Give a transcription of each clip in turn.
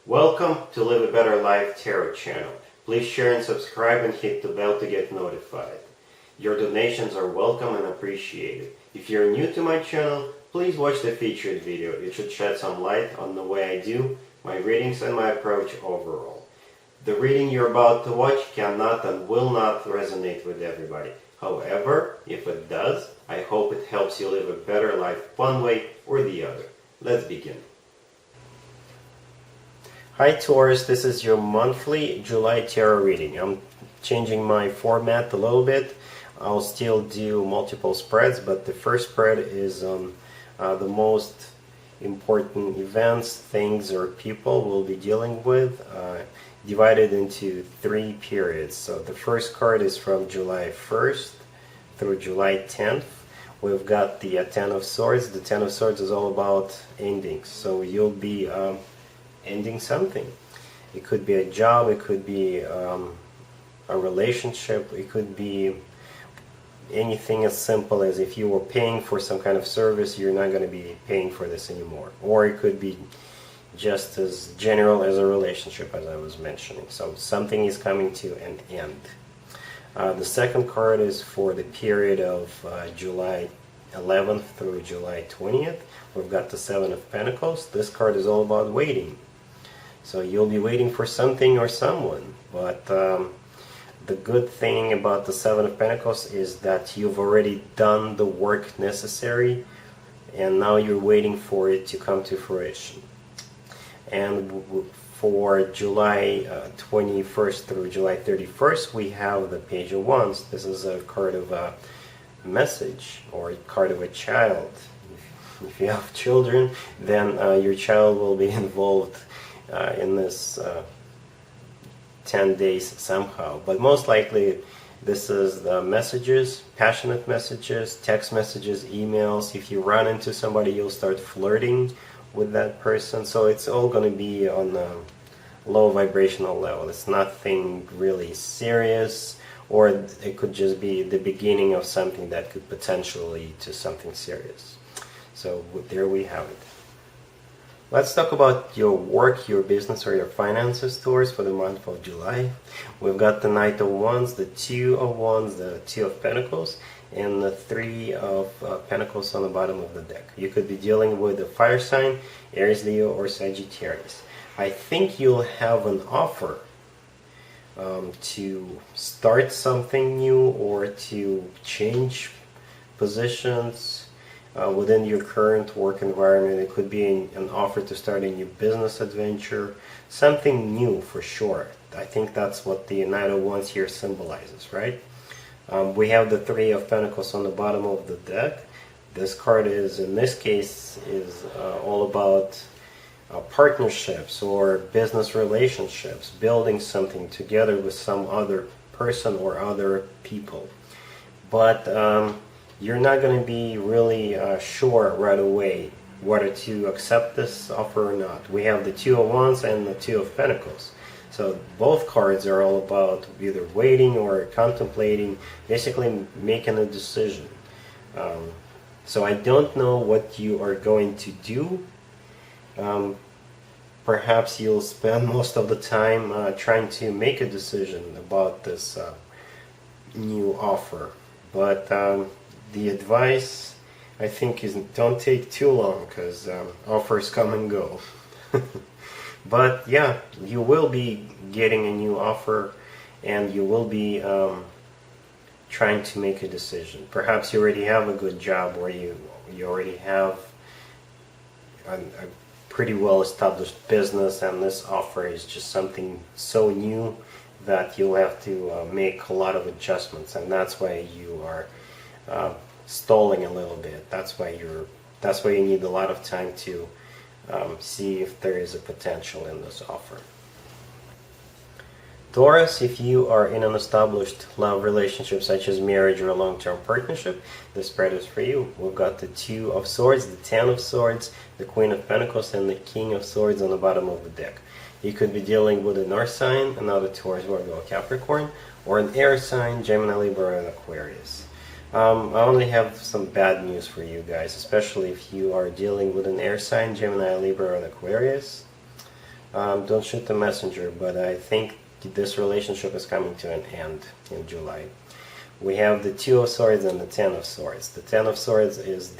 Welcome to Live a Better Life Tarot channel. Please share and subscribe and hit the bell to get notified. Your donations are welcome and appreciated. If you're new to my channel, please watch the featured video. It should shed some light on the way I do my readings and my approach overall. The reading you're about to watch cannot and will not resonate with everybody. However, if it does, I hope it helps you live a better life one way or the other. Let's begin. Hi Taurus, this is your monthly July tarot reading. I'm changing my format a little bit. I'll still do multiple spreads, but the first spread is on the most important events, things, or people we'll be dealing with, divided into 3 periods. So the first card is from July 1st through July 10th. We've got the Ten of Swords. The Ten of Swords is all about endings. So you'll be ending something. It could be a job, it could be a relationship, it could be anything as simple as if you were paying for some kind of service, you're not going to be paying for this anymore. Or it could be just as general as a relationship, as I was mentioning. So something is coming to an end. The second card is for the period of July 11th through July 20th. We've got the Seven of Pentacles. This card is all about waiting. So you'll be waiting for something or someone, but the good thing about the Seven of Pentacles is that you've already done the work necessary and now you're waiting for it to come to fruition. And for July 21st through July 31st, we have the Page of Wands. This is a card of a message or a card of a child. If you have children, then your child will be involved in this 10 days somehow, but most likely this is the messages, passionate messages, text messages, emails. If you run into somebody, you'll start flirting with that person. So it's all going to be on a low vibrational level. It's nothing really serious, or it could just be the beginning of something that could potentially lead to something serious. So there we have it. Let's talk about your work, your business, or your finances, Taurus, for the month of July. We've got the Knight of Wands, the Two of Wands, the Two of Pentacles, and the Three of Pentacles on the bottom of the deck. You could be dealing with a fire sign, Aries, Leo, or Sagittarius. I think you'll have an offer to start something new or to change positions within your current work environment. It could be an offer to start a new business adventure, something new for sure. I think that's what the Knight of Wands here symbolizes, right? We have the Three of Pentacles on the bottom of the deck. This card is, in this case, is all about partnerships or business relationships, building something together with some other person or other people. But you're not going to be really sure right away whether to accept this offer or not. We have the Two of Wands and the Two of Pentacles. So both cards are all about either waiting or contemplating, basically making a decision. So I don't know what you are going to do. Perhaps you'll spend most of the time trying to make a decision about this new offer. But the advice, I think, is don't take too long, because offers come and go. But yeah, you will be getting a new offer and you will be trying to make a decision. Perhaps you already have a good job, or you already have a pretty well established business, and this offer is just something so new that you'll have to make a lot of adjustments, and that's why you are stalling a little bit. That's why you need a lot of time to see if there is a potential in this offer. Taurus, if you are in an established love relationship such as marriage or a long-term partnership, this spread is for you. We've got the Two of Swords, the Ten of Swords, the Queen of Pentacles, and the King of Swords on the bottom of the deck. You could be dealing with an earth sign, another Taurus, Virgo, Capricorn, or an air sign, Gemini, Libra, and Aquarius. I only have some bad news for you guys, especially if you are dealing with an air sign, Gemini, Libra, and Aquarius. don't shoot the messenger, but I think this relationship is coming to an end in July. We have the Two of Swords and the Ten of Swords. The Ten of Swords is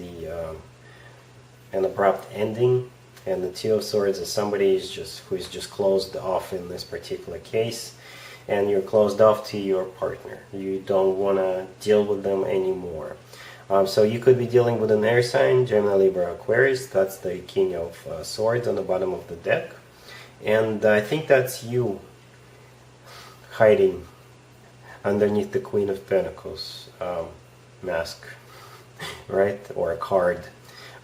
an abrupt ending, and the Two of Swords is somebody who is just closed off in this particular case, and you're closed off to your partner. You don't want to deal with them anymore. So you could be dealing with an air sign, Gemini, Libra, Aquarius. That's the King of Swords on the bottom of the deck. And I think that's you hiding underneath the Queen of Pentacles mask, right? Or a card.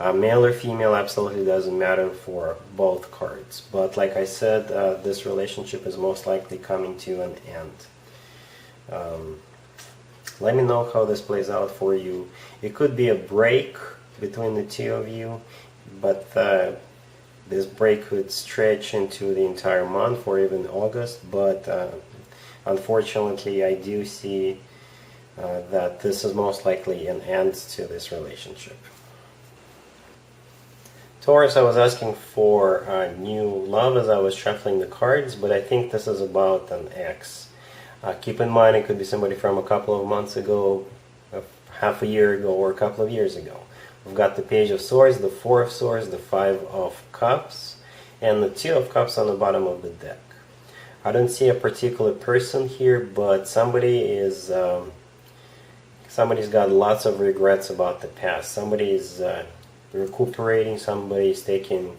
Male or female absolutely doesn't matter for both cards. But like I said, this relationship is most likely coming to an end. Let me know how this plays out for you. It could be a break between the two of you, but this break could stretch into the entire month or even August. But unfortunately, I do see that this is most likely an end to this relationship. Taurus, I was asking for new love as I was shuffling the cards, but I think this is about an ex. Keep in mind, it could be somebody from a couple of months ago, half a year ago, or a couple of years ago. We've got the Page of Swords, the Four of Swords, the Five of Cups, and the Two of Cups on the bottom of the deck. I don't see a particular person here, but somebody's got lots of regrets about the past. Somebody's recuperating, somebody's taking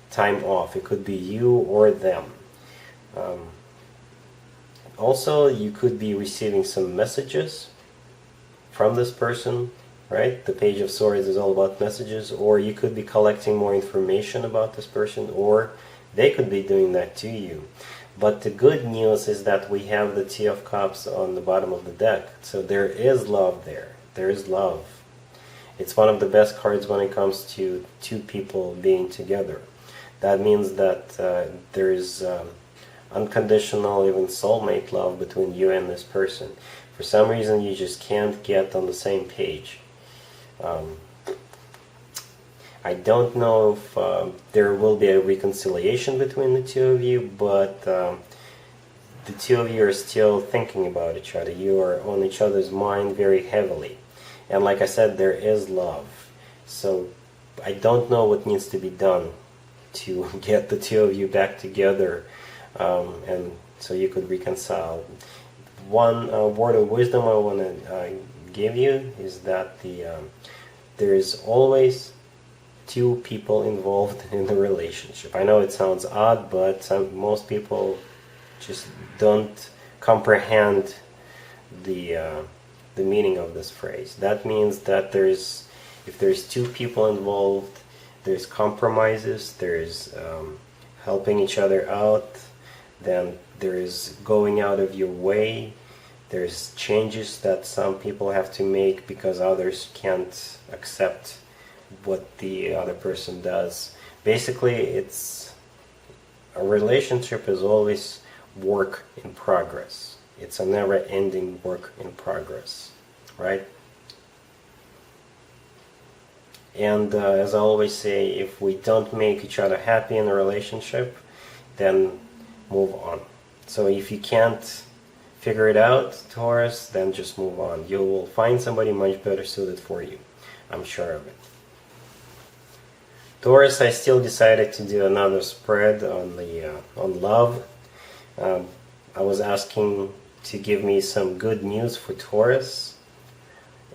time off. It could be you or them. Also, you could be receiving some messages from this person, right? The Page of Swords is all about messages, or you could be collecting more information about this person, or they could be doing that to you. But the good news is that we have the Two of Cups on the bottom of the deck. So there is love there. There is love. It's one of the best cards when it comes to two people being together. That means that there is unconditional, even soulmate love between you and this person. For some reason, you just can't get on the same page. I don't know if there will be a reconciliation between the two of you, but the two of you are still thinking about each other. You are on each other's mind very heavily. And like I said, there is love. So I don't know what needs to be done to get the two of you back together, and so you could reconcile. One word of wisdom I want to give you is that there is always two people involved in the relationship. I know it sounds odd, but most people just don't comprehend the meaning of this phrase. That means that if there's two people involved, there's compromises, there's helping each other out, then there's going out of your way, there's changes that some people have to make because others can't accept what the other person does. Basically, it's a relationship is always work in progress. It's a never-ending work in progress, right? And as I always say, if we don't make each other happy in a relationship, then move on. So if you can't figure it out, Taurus, then just move on. You will find somebody much better suited for you. I'm sure of it. Taurus, I still decided to do another spread on love. I was asking to give me some good news for Taurus,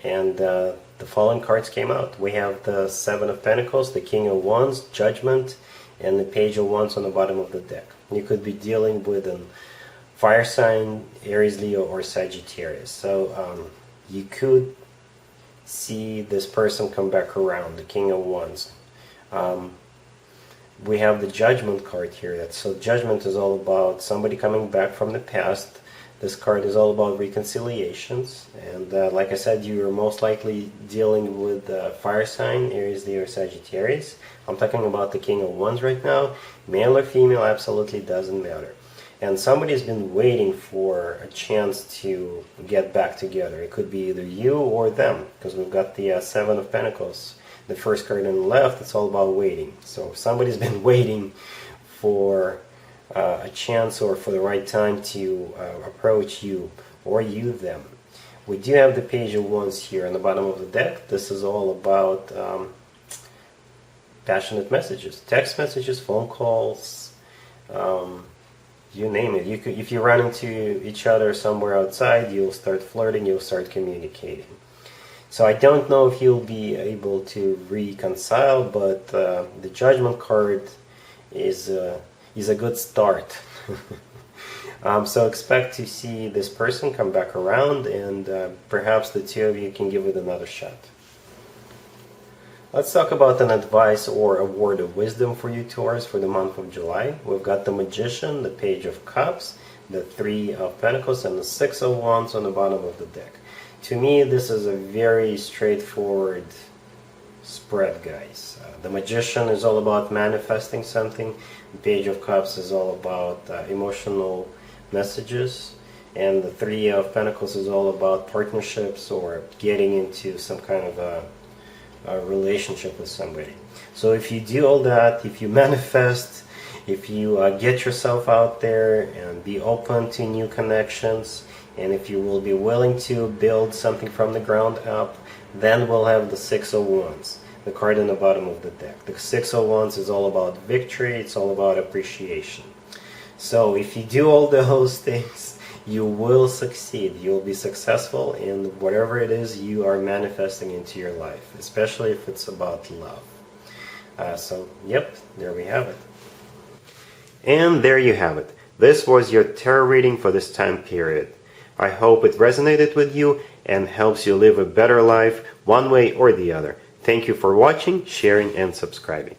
and the following cards came out. We have the Seven of Pentacles, the King of Wands, Judgment, and the Page of Wands on the bottom of the deck. You could be dealing with a fire sign, Aries, Leo, or Sagittarius. So you could see this person come back around, the King of Wands. We have the Judgment card here. So Judgment is all about somebody coming back from the past. This card is all about reconciliations, and like I said, you are most likely dealing with fire sign, Aries, Leo, or Sagittarius. I'm talking about the King of Wands right now. Male or female absolutely doesn't matter. And somebody's been waiting for a chance to get back together. It could be either you or them, because we've got the Seven of Pentacles. The first card on the left, it's all about waiting. So somebody's been waiting for a chance or for the right time to approach you or you them. We do have the Page of Wands here on the bottom of the deck. This is all about passionate messages, text messages, phone calls, you name it. You could, if you run into each other somewhere outside, you'll start flirting, you'll start communicating. So I don't know if you'll be able to reconcile, but the Judgment card is a good start. So expect to see this person come back around, and perhaps the two of you can give it another shot. Let's talk about an advice or a word of wisdom for you, Taurus, for the month of July. We've got the Magician, the Page of Cups, the Three of Pentacles, and the Six of Wands on the bottom of the deck. To me, this is a very straightforward spread, guys. The Magician is all about manifesting something. The Page of Cups is all about emotional messages. And the Three of Pentacles is all about partnerships or getting into some kind of a relationship with somebody. So if you do all that, if you manifest, if you get yourself out there and be open to new connections, and if you will be willing to build something from the ground up, then we'll have the Six of Wands, the card in the bottom of the deck. The Six of Wands is all about victory, it's all about appreciation. So if you do all those things, you will succeed. You'll be successful in whatever it is you are manifesting into your life, especially if it's about love. So, yep, there we have it. And there you have it. This was your tarot reading for this time period. I hope it resonated with you and helps you live a better life one way or the other. Thank you for watching, sharing, and subscribing.